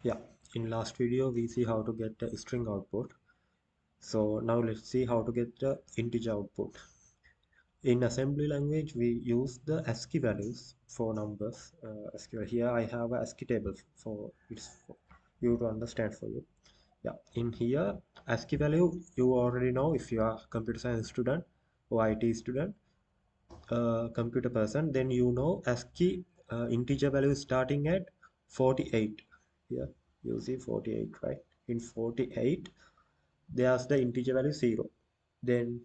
Yeah, in last video we see how to get a string output. So now let's see how to get the integer output. In assembly language we use the ASCII values for numbers. ASCII, here I have a ASCII table for it's for you to understand for you. Yeah, in here ASCII value you already know if you are computer science student or IT student, computer person, then you know ASCII integer value starting at 48. Here you see 48, right? In 48 there's the integer value 0. Then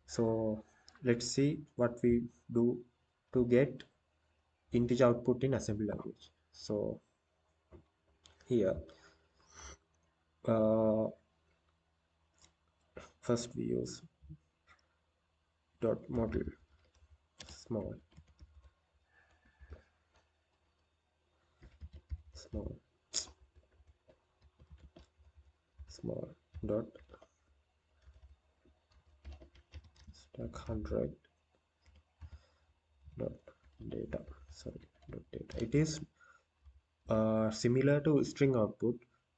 so let's see what we do to get integer output in assembly language. So here uh, first we use dot model small small small dot stack 100 dot data, sorry, dot data. It is similar to string output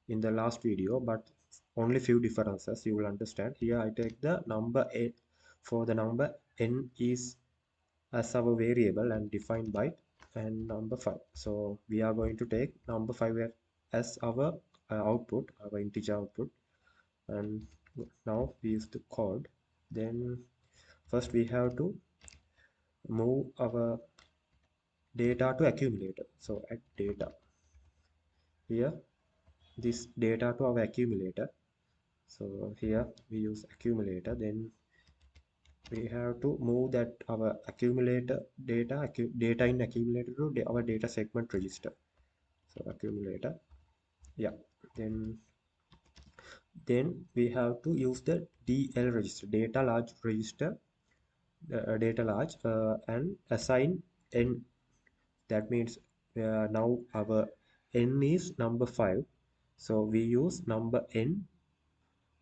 in the last video, but only few differences you will understand. Here I take the number n. For the number n is as our variable and defined by and number 5, so we are going to take number 5 as our output, our integer output. And now we use the code. Then first we have to move our data to accumulator. So at data, here this data to our accumulator. So here we use accumulator. Then we have to move that our accumulator data in accumulator to our data segment register. So accumulator, yeah. Then we have to use the DL register, data large register, data large, and assign n. That means now our n is number 5, so we use number n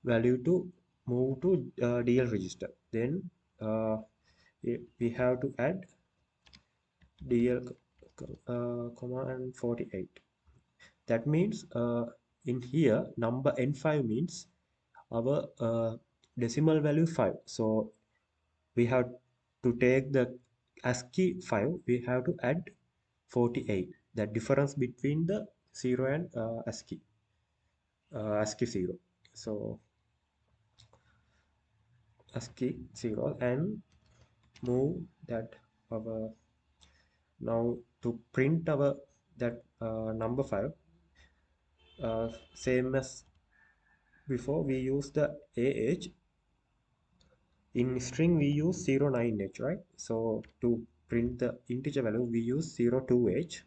value to move to DL register. Then uh, we have to add DL comma and 48. That means in here number n5 means our decimal value 5. So we have to take the ASCII 5, we have to add 48. The difference between the 0 and ASCII 0. So ASCII 0 and move that our now to print our that number 5, same as before we use the AH. In string we use 09H, right? So to print the integer value we use 02H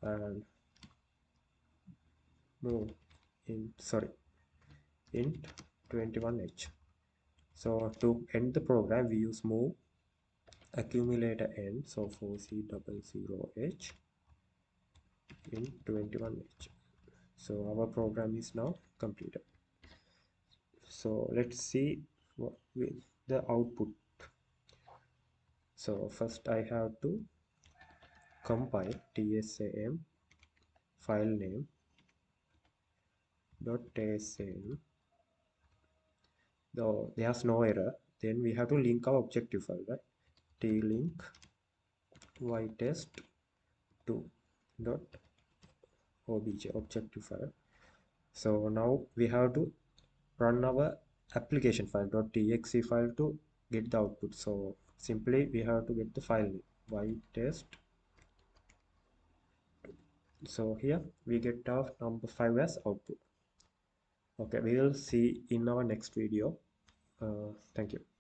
and move in, sorry, int 21H. So to end the program we use move accumulator end, so 4C00H in 21H. So our program is now completed. So let's see what with the output. So first I have to compile tsam file name dot tsam, though there's no error. Then we have to link our objective file, right? T-link ytest2 dot obj objective file. So now we have to run our application file dot .txt file to get the output. So simply we have to get the file name ytest. So here we get our number 5 as output. Okay, we will see in our next video. Thank you.